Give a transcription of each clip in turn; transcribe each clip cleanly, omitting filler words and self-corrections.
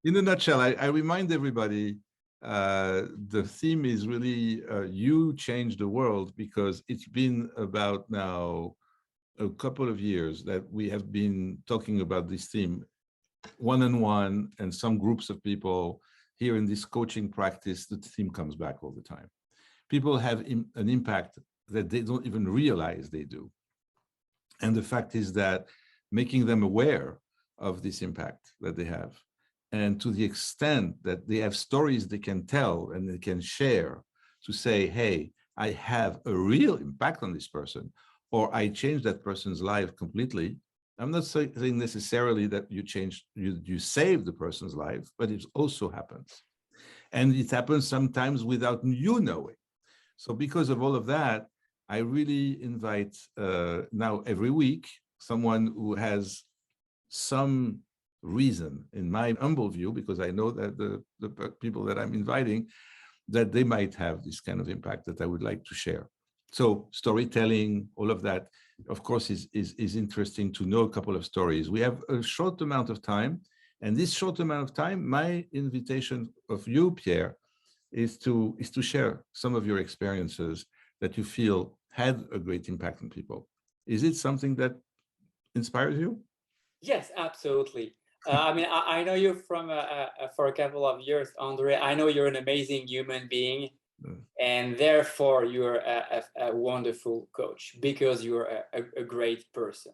In a nutshell, I remind everybody the theme is really you change the world, because it's been about now a couple of years that we have been talking about this theme one-on-one, and some groups of people here in this coaching practice. The theme comes back all the time. People have an impact that they don't even realize they do. And the fact is that making them aware of this impact that they have, and to the extent that they have stories they can tell and they can share to say, hey, I have a real impact on this person, or I changed that person's life completely. I'm not saying necessarily that you save the person's life, but it also happens. And it happens sometimes without you knowing. So because of all of that, I really invite now every week someone who has some reason, in my humble view, because I know that the people that I'm inviting, that they might have this kind of impact that I would like to share. So storytelling, all of that, of course, is interesting to know a couple of stories. We have a short amount of time, and this short amount of time, my invitation of you, Pierre, is to share some of your experiences that you feel had a great impact on people. Is it something that inspires you? Yes, absolutely. I mean, I know you from for a couple of years, Andre. I know you're an amazing human being, and therefore you're a wonderful coach because you're a great person.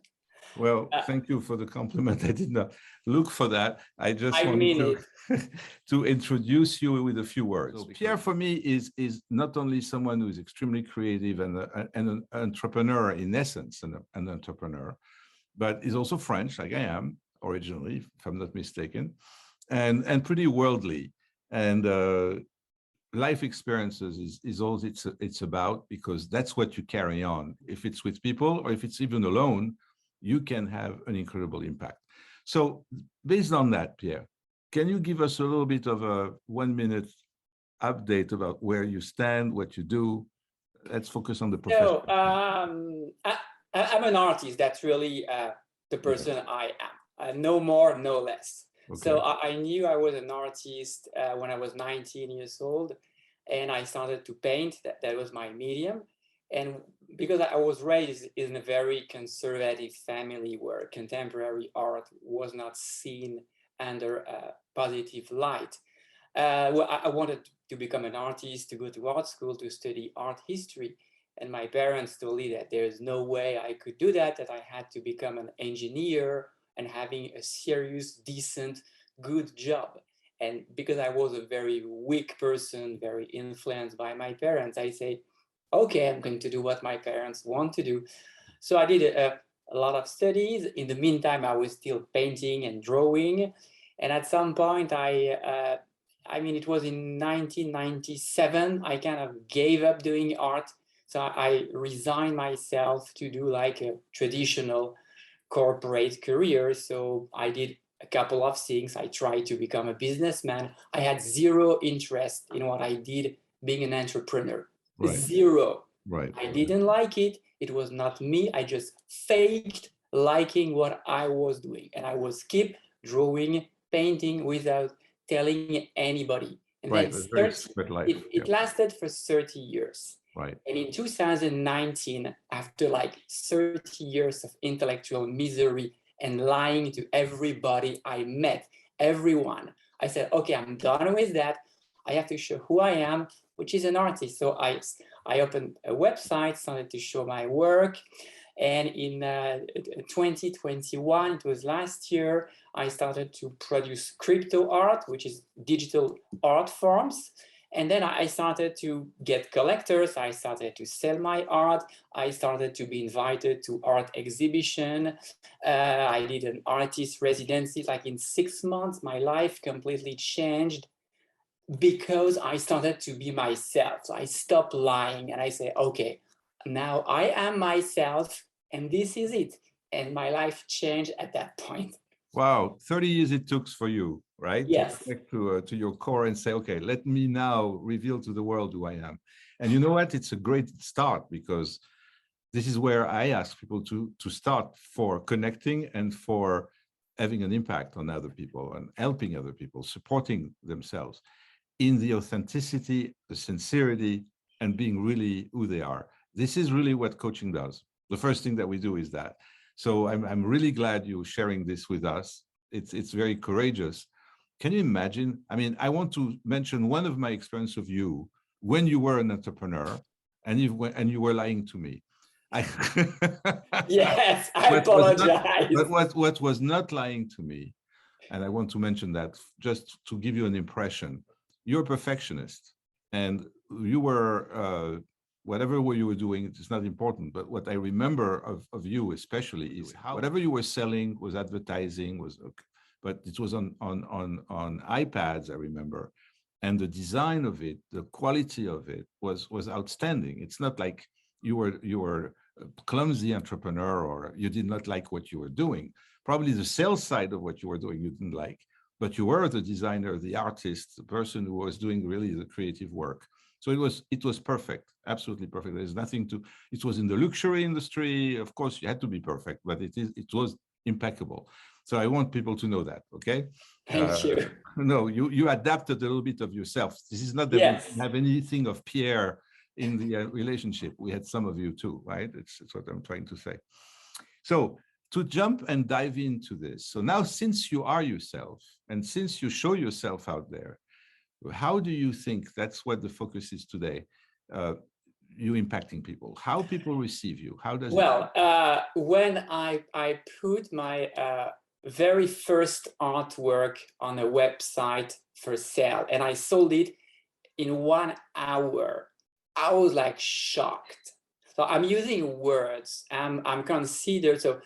Well, thank you for the compliment. I did not look for that. I just wanted to, to introduce you with a few words. So Pierre, for me, is not only someone who is extremely creative and an entrepreneur in essence, an entrepreneur, but is also French, like I am originally, if I'm not mistaken, and pretty worldly. And life experiences is all it's about, because that's what you carry on. If it's with people or if it's even alone, you can have an incredible impact. So based on that, Pierre, can you give us a little bit of a 1-minute update about where you stand, what you do? Let's focus on the profession. So I'm an artist. That's really the person I am. No more, no less. Okay. So I knew I was an artist when I was 19 years old, and I started to paint. That was my medium. And because I was raised in a very conservative family where contemporary art was not seen under a positive light, well, I wanted to become an artist, to go to art school, to study art history. And my parents told me that there's no way I could do that, that I had to become an engineer and having a serious, decent, good job. And because I was a very weak person, very influenced by my parents, I say, okay, I'm going to do what my parents want to do. So I did a lot of studies. In the meantime, I was still painting and drawing. And at some point, I mean, it was in 1997, I kind of gave up doing art. So I resigned myself to do like a traditional corporate career. So I did a couple of things. I tried to become a businessman. I had zero interest in what I did being an entrepreneur. Right. Zero. Right. I didn't like it. It was not me. I just faked liking what I was doing. And I was keep drawing, painting without telling anybody. And right. Then it lasted for 30 years. Right. And in 2019, after like 30 years of intellectual misery and lying to everybody I met, everyone, I said, okay, I'm done with that. I have to show who I am, which is an artist. So I opened a website, started to show my work. And in 2021, it was last year, I started to produce crypto art, which is digital art forms. And then I started to get collectors. I started to sell my art. I started to be invited to art exhibition. I did an artist residency. Like in 6 months, my life completely changed because I started to be myself. So I stopped lying and I say, okay, now I am myself and this is it. And my life changed at that point. Wow, 30 years it took for you, right? Yes. To connect to your core and say, okay, let me now reveal to the world who I am. And you know what? It's a great start, because this is where I ask people to start for connecting and for having an impact on other people and helping other people, supporting themselves in the authenticity, the sincerity, and being really who they are. This is really what coaching does. The first thing that we do is that. So I'm really glad you're sharing this with us. It's very courageous. Can you imagine? I mean, I want to mention one of my experience of you when you were an entrepreneur and you were lying to me. I Yes, I what was not, apologize. but what was not lying to me, and I want to mention that just to give you an impression, you're a perfectionist, and you were whatever you were doing, it's not important. But what I remember of you especially is how whatever you were selling was advertising, was, but it was on iPads, I remember, and the design of it, the quality of it was outstanding. It's not like you were a clumsy entrepreneur or you did not like what you were doing. Probably the sales side of what you were doing you didn't like, but you were the designer, the artist, the person who was doing really the creative work. So it was perfect, absolutely perfect. There's nothing to. It was in the luxury industry, of course. You had to be perfect, but it was impeccable. So I want people to know that. Okay. Thank you. No, you adapted a little bit of yourself. This is not that Yes. we have anything of Pierre in the relationship. We had some of you too, right? It's what I'm trying to say. So to jump and dive into this. So now, since you are yourself and since you show yourself out there, how do you think that's what the focus is today? You impacting people, how people receive you, how does well, when I put my very first artwork on a website for sale and I sold it in 1 hour, I was like shocked. So I'm using words. I'm considered. So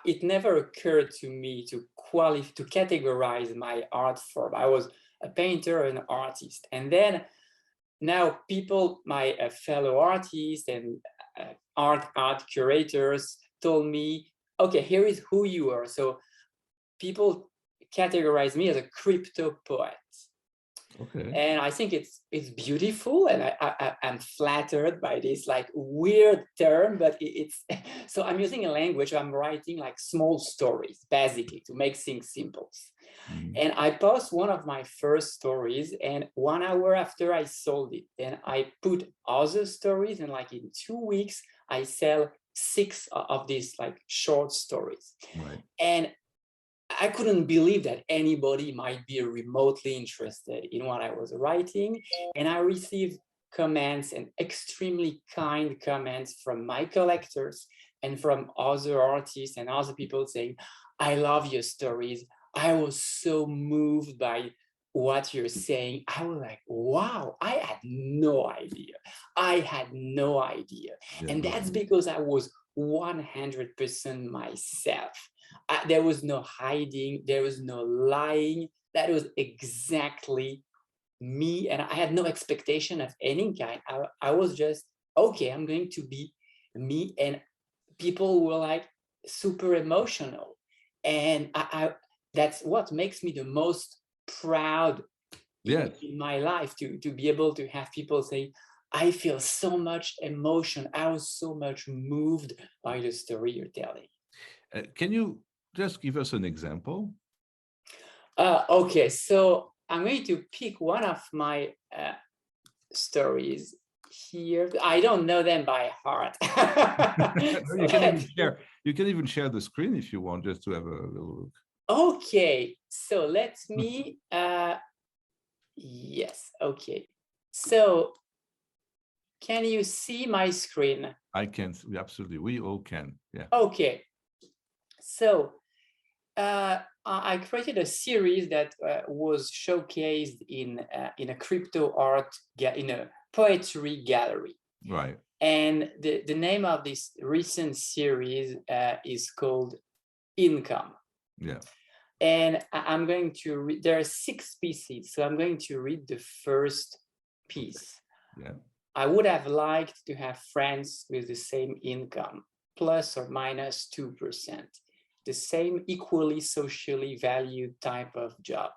it never occurred to me to categorize my art form. I was a painter, an artist, and then now people, my fellow artists and art curators, told me, okay, here is who you are. So people categorize me as a crypto poet. Okay. And I think it's beautiful, and I'm flattered by this like weird term, but it's so I'm using a language. I'm writing like small stories, basically, to make things simple. Mm-hmm. And I post one of my first stories, and 1 hour after I sold it, then I put other stories, and like in 2 weeks, I sell 6 of these like short stories. Right. And I couldn't believe that anybody might be remotely interested in what I was writing. And I received comments, and extremely kind comments, from my collectors and from other artists and other people saying, I love your stories. I was so moved by what you're saying. I was like, wow, I had no idea. I had no idea. Yeah, and that's because I was 100% myself. There was no hiding, there was no lying. That was exactly me, and I had no expectation of any kind. I was just, okay, I'm going to be me, and people were like super emotional. And that's what makes me the most proud in my life, to be able to have people say, I feel so much emotion. I was so much moved by the story you're telling. Can you just give us an example? Okay, so I'm going to pick one of my stories here. I don't know them by heart. You can even share the screen if you want, just to have a little look. Okay, so let me, yes, okay. So can you see my screen? I can, absolutely. We all can, yeah. Okay, so I created a series that was showcased in a crypto art, in a poetry gallery. Right. And the name of this recent series is called Income. Yeah. And I'm going to read, there are 6 pieces, so I'm going to read the first piece. Okay. Yeah. I would have liked to have friends with the same income, plus or minus 2%, the same equally socially valued type of job,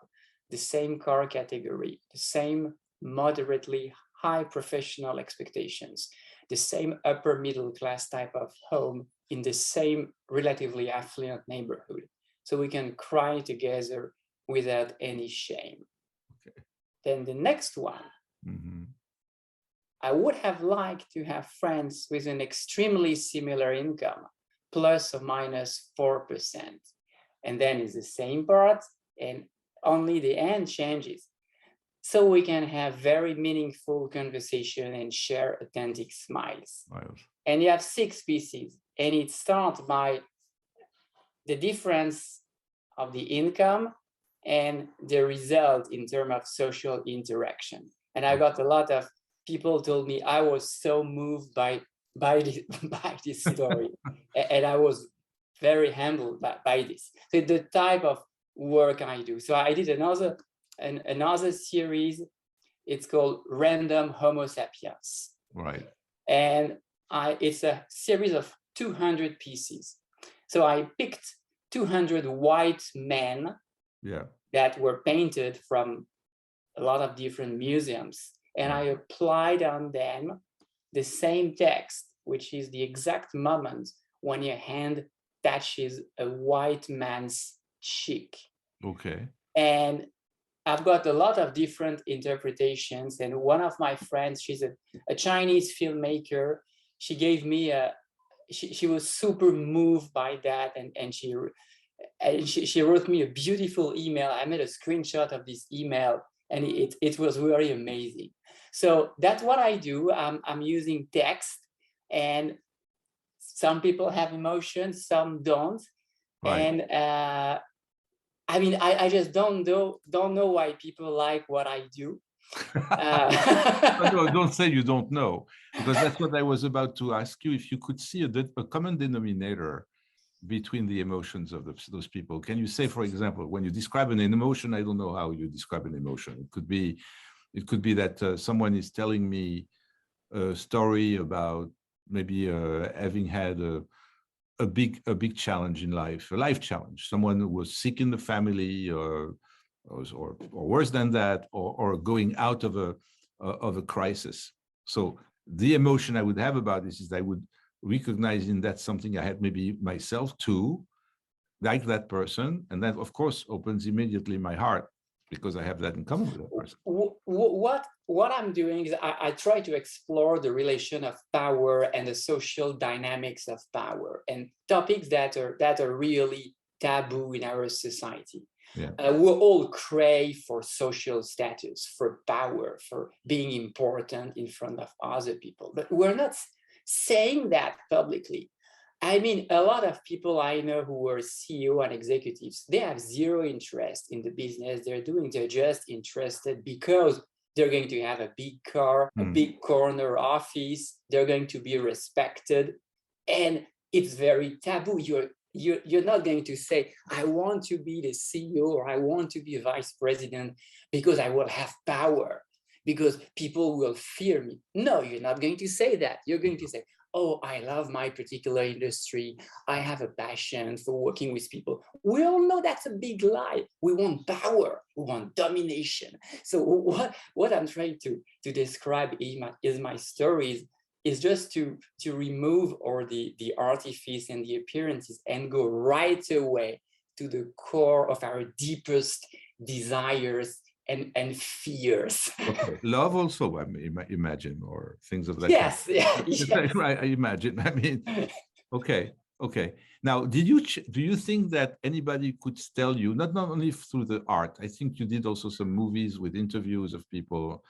the same car category, the same moderately high professional expectations, the same upper middle class type of home in the same relatively affluent neighborhood, so we can cry together without any shame. Okay. Then the next one, I would have liked to have friends with an extremely similar income, plus or minus 4%. And then it's the same part, and only the end changes. So we can have very meaningful conversation and share authentic smiles. And you have 6 pieces, and it starts by the difference of the income and the result in terms of social interaction. And I got a lot of people told me I was so moved by this story, and I was very humbled by this. So the type of work I do. So I did another series. It's called Random Homo Sapiens. Right. And it's a series of 200 pieces. So I picked 200 white men that were painted from a lot of different museums. And I applied on them the same text, which is the exact moment when your hand touches a white man's cheek. Okay. And I've got a lot of different interpretations. And one of my friends, she's a Chinese filmmaker. She gave me she was super moved by that. And she wrote me a beautiful email. I made a screenshot of this email, and it was really amazing. So that's what I do. I'm using text, and some people have emotions, some don't. Right. And I mean, I just don't know why people like what I do. No, don't say you don't know, because that's what I was about to ask you. If you could see a common denominator between the emotions of those people. Can you say, for example, when you describe an emotion, I don't know how you describe an emotion. It could be that someone is telling me a story about maybe having had a big challenge in life, a life challenge. Someone who was sick in the family, or worse than that, or going out of a crisis. So the emotion I would have about this is I would recognize in that something I had maybe myself too, like that person, and that of course opens immediately my heart because I have that in common with that person. What I'm doing is I try to explore the relation of power and the social dynamics of power, and topics that are really taboo in our society. Yeah. We all crave for social status, for power, for being important in front of other people, but we're not saying that publicly. I mean, a lot of people I know who are CEO and executives, they have zero interest in the business they're just interested because they're going to have a big car, a big corner office, they're going to be respected, and it's very taboo. You're not going to say, I want to be the CEO or I want to be a vice president because I will have power, because people will fear me. No, you're not going to say that. You're going to say, oh, I love my particular industry. I have a passion for working with people. We all know that's a big lie. We want power. We want domination. So what I'm trying to describe is my stories is just to remove all the artifice and the appearances and go right away to the core of our deepest desires and fears. Okay. Love also, I imagine, or things of that yes, kind. Yes. I imagine. I mean, okay. Now, do you think that anybody could tell you, not only through the art, I think you did also some movies with interviews of people.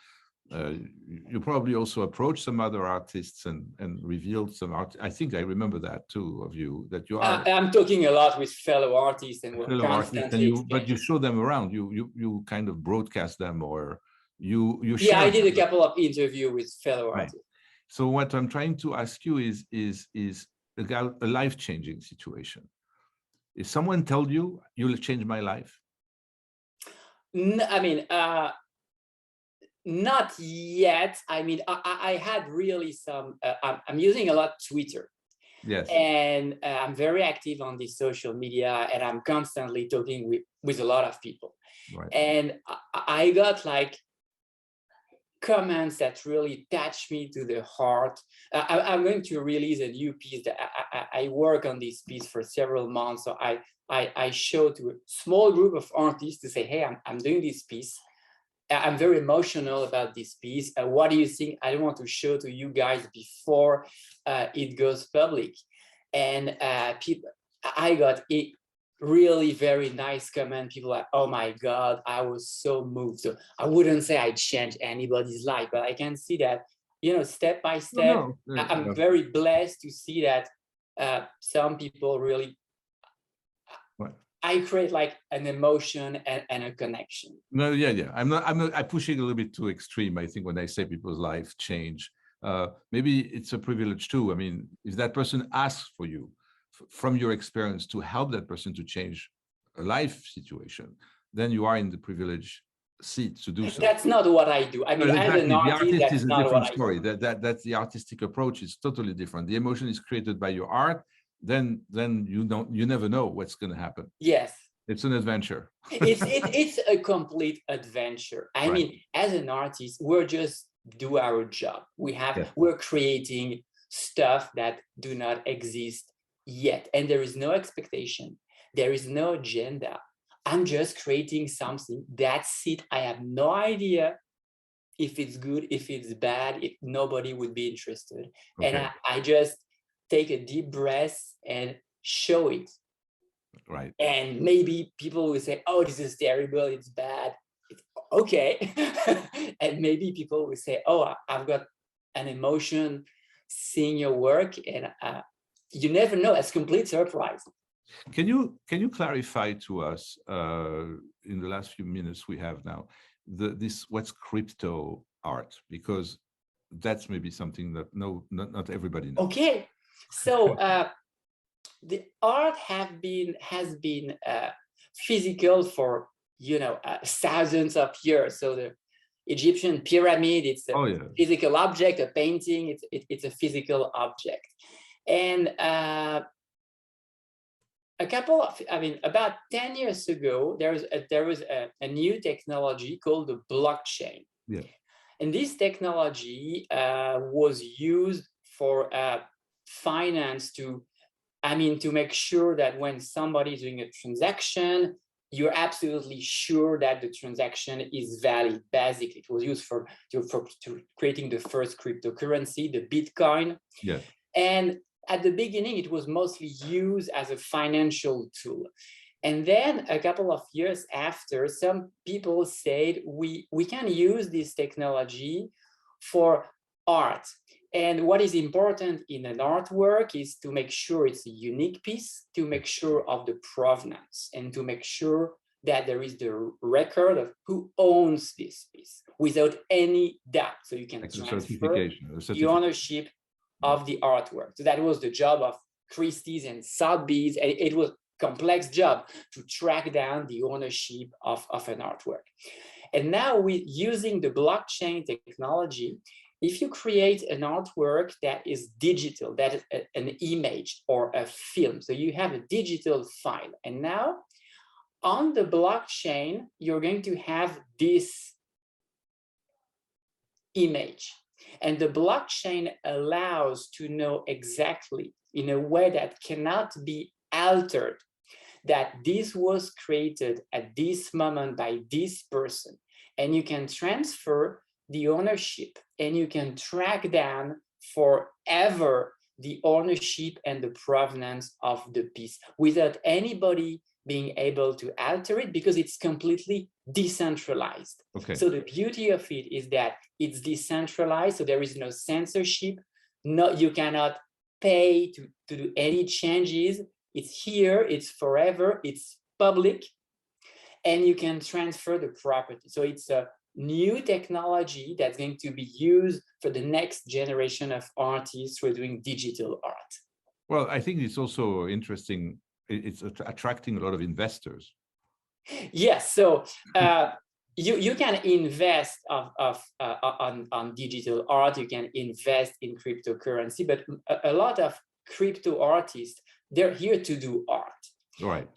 You probably also approached some other artists and revealed some art. I think I remember that too of you, that you are. I'm talking a lot with fellow artists, and we're constantly. But you show them around. You kind of broadcast them, or you. Yeah, I did a couple of interviews with fellow artists. So what I'm trying to ask you is a life-changing situation. If someone told you you'll change my life, I mean. Not yet. I mean, I had really some, I'm using a lot Twitter. Yes. And I'm very active on the social media, and I'm constantly talking with a lot of people. Right. And I got like comments that really touch me to the heart. I'm going to release a new piece that I work on this piece for several months. So I show to a small group of artists to say, hey, I'm doing this piece. I'm very emotional about this piece. What do you think? I don't want to show to you guys before it goes public. And people, I got a really very nice comment. People like, oh my God, I was so moved. So I wouldn't say I changed anybody's life, but I can see that, step by step, I'm very blessed to see that some people really, I create like an emotion and a connection. No, yeah. I'm pushing a little bit too extreme. I think when I say people's life change, maybe it's a privilege too. I mean, if that person asks for you from your experience to help that person to change a life situation, then you are in the privileged seat to do so. That's not what I do. I mean, exactly. As an artist, that's is a not different what story. I do. That's the artistic approach is totally different. The emotion is created by your art. Then you never know what's going to happen. Yes. It's an adventure. It's a complete adventure. I mean, as an artist, we're just do our job. We're creating stuff that do not exist yet. And there is no expectation. There is no agenda. I'm just creating something. That's it. I have no idea if it's good, if it's bad, if nobody would be interested. And I just take a deep breath and show it. Right. And maybe people will say, oh, this is terrible, it's bad. It's okay. And maybe people will say, oh, I've got an emotion seeing your work, and you never know. It's complete surprise. Can you clarify to us in the last few minutes we have now what's crypto art, because that's maybe something that not everybody knows. Okay, so the art has been physical for thousands of years. So the Egyptian pyramid, it's a physical object. A painting, it's a physical object. And about 10 years ago, there was a new technology called the blockchain. Yeah. And this technology was used for finance to make sure that when somebody is doing a transaction, you're absolutely sure that the transaction is valid. Basically, it was used for creating the first cryptocurrency, the Bitcoin. Yeah. And at the beginning, it was mostly used as a financial tool. And then a couple of years after, some people said, we can use this technology for art. And what is important in an artwork is to make sure it's a unique piece, to make sure of the provenance, and to make sure that there is the record of who owns this piece without any doubt. So you can transfer the ownership of the artwork. So that was the job of Christie's and Sotheby's. And it was a complex job to track down the ownership of an artwork. And now using the blockchain technology, if you create an artwork that is digital, that is an image or a film, so you have a digital file, and now on the blockchain, you're going to have this image. And the blockchain allows to know exactly, in a way that cannot be altered, that this was created at this moment by this person. And you can transfer the ownership, and you can track down forever the ownership and the provenance of the piece without anybody being able to alter it, because it's completely decentralized. Okay. So the beauty of it is that it's decentralized, so there is no censorship. No, you cannot pay to do any changes. It's here, it's forever, it's public, and you can transfer the property. So it's a new technology that's going to be used for the next generation of artists who are doing digital art. Well, I think it's also interesting. It's attracting a lot of investors. Yes, so you can invest on digital art. You can invest in cryptocurrency, but a lot of crypto artists, they're here to do art. Right.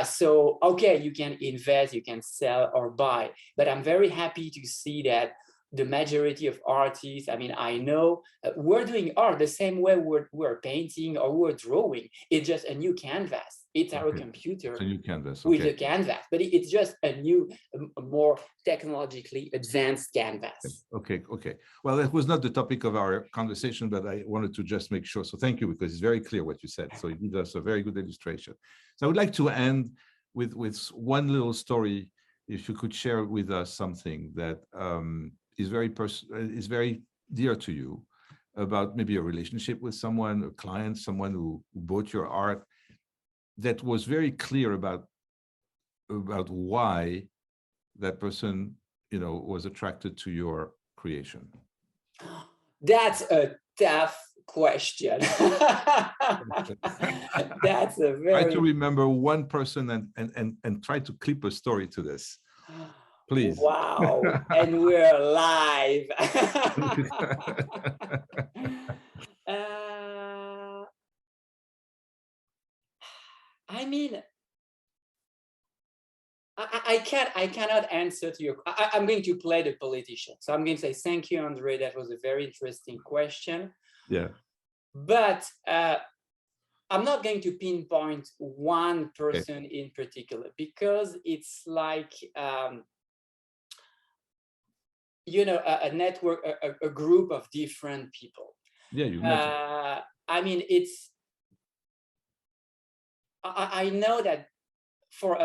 So, okay, you can invest, you can sell or buy, but I'm very happy to see that the majority of artists, I mean, I know we're doing art the same way we're painting or we're drawing. It's just a new canvas. It's our computer it's a new canvas. with a canvas, but it's just a new, more technologically advanced canvas. Okay. Well, that was not the topic of our conversation, but I wanted to just make sure. So thank you, because it's very clear what you said. So it gives us a very good illustration. So I would like to end with one little story. If you could share with us something that is very dear to you, about maybe a relationship with someone, a client, someone who bought your art, that was very clear about why that person, was attracted to your creation. That's a tough question. That's a very... Try to remember one person and try to clip a story to this, please. Wow, and we're live. I mean, I cannot answer to your... I'm going to play the politician. So I'm going to say, thank you, Andre. That was a very interesting question. Yeah. But I'm not going to pinpoint one person in particular, because it's like, a network, a group of different people. Yeah, you met. I mean, I know that for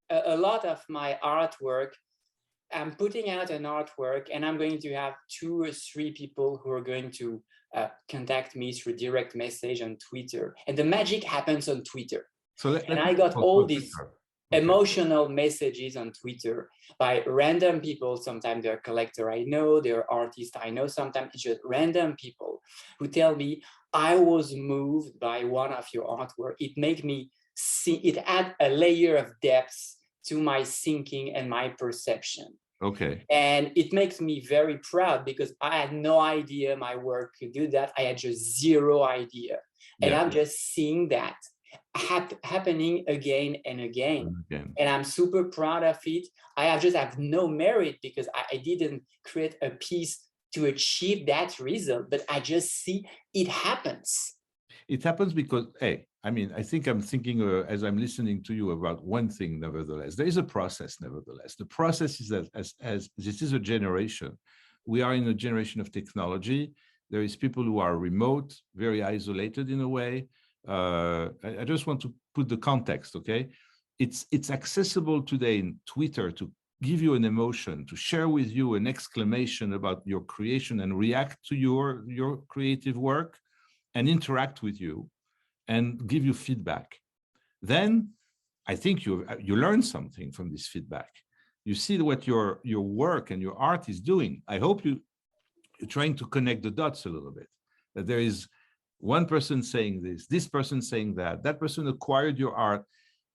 a lot of my artwork, I'm putting out an artwork and I'm going to have 2 or 3 people who are going to contact me through direct message on Twitter. And the magic happens on Twitter. And I got all these emotional messages on Twitter by random people. Sometimes they're collector I know, they're artists I know, sometimes it's just random people who tell me, I was moved by one of your artwork. It made me see, it add a layer of depth to my thinking and my perception. Okay. And it makes me very proud, because I had no idea my work could do that. I had just zero idea. And I'm just seeing that happening again and again. And I'm super proud of it. I just have no merit, because I didn't create a piece to achieve that result, but I just see it happens. It happens because, I mean, I think I'm thinking as I'm listening to you about one thing, nevertheless. There is a process, nevertheless. The process is that as this is a generation, we are in a generation of technology. There is people who are remote, very isolated in a way. I just want to put the context, okay? It's accessible today in Twitter to give you an emotion, to share with you an exclamation about your creation and react to your creative work and interact with you and give you feedback. Then I think you learn something from this feedback. You see what your work and your art is doing. I hope you're trying to connect the dots a little bit, that there is one person saying this person saying that person acquired your art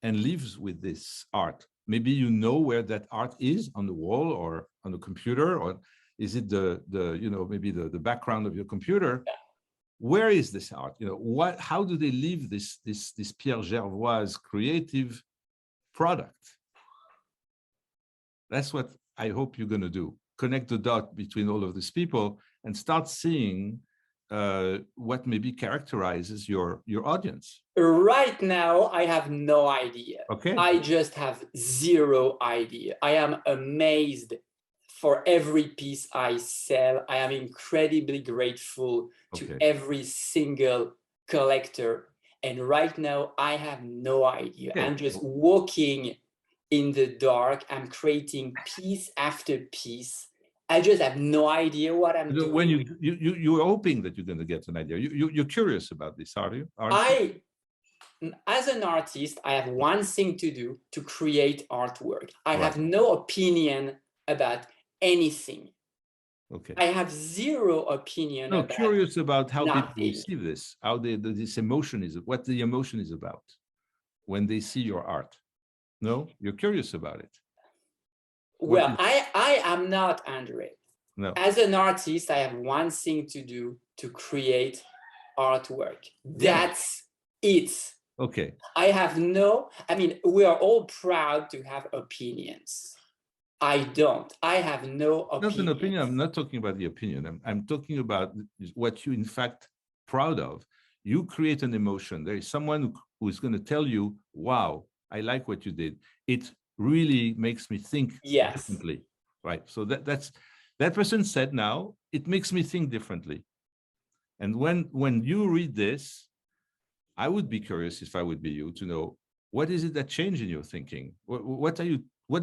and lives with this art. Maybe you know where that art is, on the wall or on the computer, or is it maybe the background of your computer? Where is this art? How do they live this Pierre Gervois creative product? That's what I hope you're going to do. Connect the dot between all of these people and start seeing what maybe characterizes your audience. Right now, I have no idea. Okay. I just have zero idea. I am amazed for every piece I sell. I am incredibly grateful to every single collector. And right now, I have no idea. I'm just walking in the dark. I'm creating piece after piece. I just have no idea what I'm doing. When you're hoping that you're going to get an idea. You're curious about this, are you? As an artist, I have one thing to do, to create artwork. I have no opinion about anything. Okay. I have zero opinion. No, curious about how nothing. people receive this, how this emotion is, what the emotion is about when they see your art. No, you're curious about it. Well, I am not, André. No. As an artist, I have one thing to do, to create artwork. That's it. Okay. I mean, we are all proud to have opinions. I don't. I have no Not an opinion. I'm opinions. not talking about the opinion. I'm talking about what you, in fact, proud of. You create an emotion. There is someone who is going to tell you, wow, I like what you did. It really makes me think Yes. differently. Right. So that person said now, it makes me think differently. And when you read this, I would be curious, if I would be you, to know, what is it that changed in your thinking? What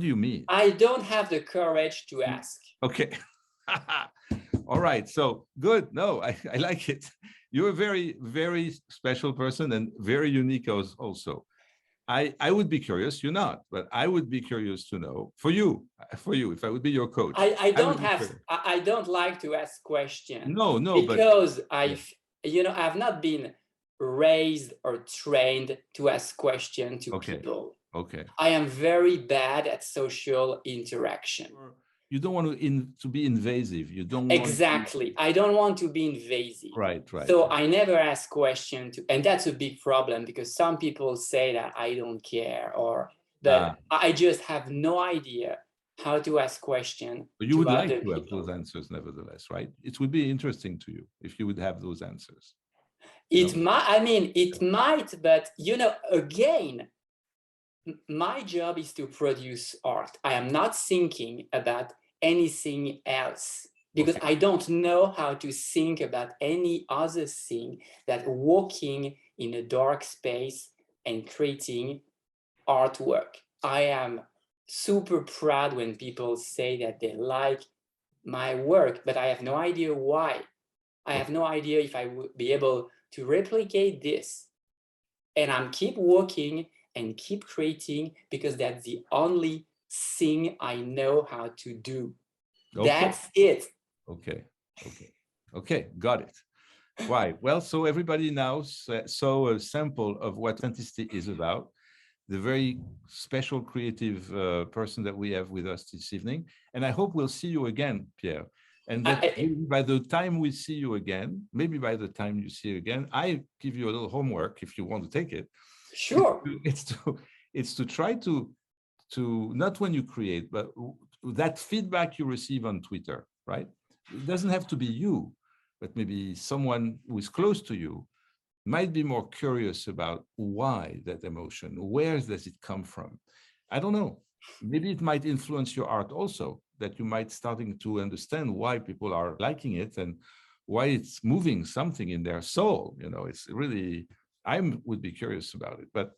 do you mean? I don't have the courage to ask. Okay. All right. So good. No, I like it. You're a very, very special person and very unique also. I would be curious, you're not, but I would be curious to know for you, if I would be your coach. I would be curious. I don't like to ask questions. No, because but I've not been raised or trained to ask questions to okay. people. Okay. I am very bad at social interaction. You don't want to be invasive. You don't Exactly. I don't want to be invasive. Right. So I never ask questions, and that's a big problem because some people say that I don't care, but I just have no idea how to ask questions. But you would to like other to have people. those answers, nevertheless, right? It would be interesting to you if you would have those answers. It might, but again, my job is to produce art. I am not thinking about anything else because Okay. I don't know how to think about any other thing than walking in a dark space and creating artwork. I am super proud when people say that they like my work, but I have no idea why. I have no idea if I would be able to replicate this. And I'm keep working and keep creating because that's the only thing I know how to do. Okay. That's it. Okay. Got it. Right. Well, so everybody now saw a sample of what authenticity is about. The very special creative person that we have with us this evening. And I hope we'll see you again, Pierre. And that by the time we see you again, maybe by the time you see you again, I give you a little homework if you want to take it. Sure. It's to try to not when you create, but that feedback you receive on Twitter, right? It doesn't have to be you, but maybe someone who is close to you might be more curious about why that emotion, where does it come from? I don't know. Maybe it might influence your art also, that you might starting to understand why people are liking it and why it's moving something in their soul. It's really, I would be curious about it. But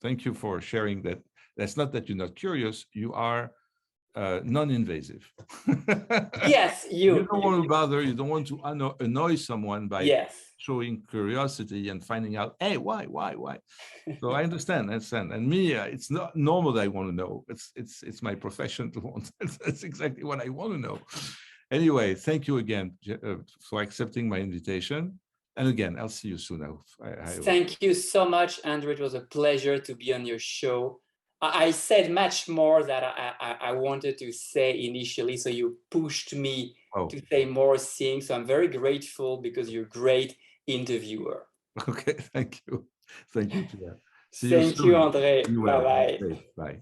thank you for sharing that. That's not that you're not curious, you are non-invasive. Yes, you don't want to bother, you don't want to annoy someone by showing curiosity and finding out, hey, why? So I understand. And me, it's not normal that I want to know. It's my profession to want. That's exactly what I want to know. Anyway, thank you again for accepting my invitation. And again, I'll see you soon. Thank you so much, André. It was a pleasure to be on your show. I said much more that I wanted to say initially, so you pushed me to say more things. So I'm very grateful because you're a great interviewer. Okay, thank you. Thank you, Pierre. Thank you, André. Bye-bye. Bye.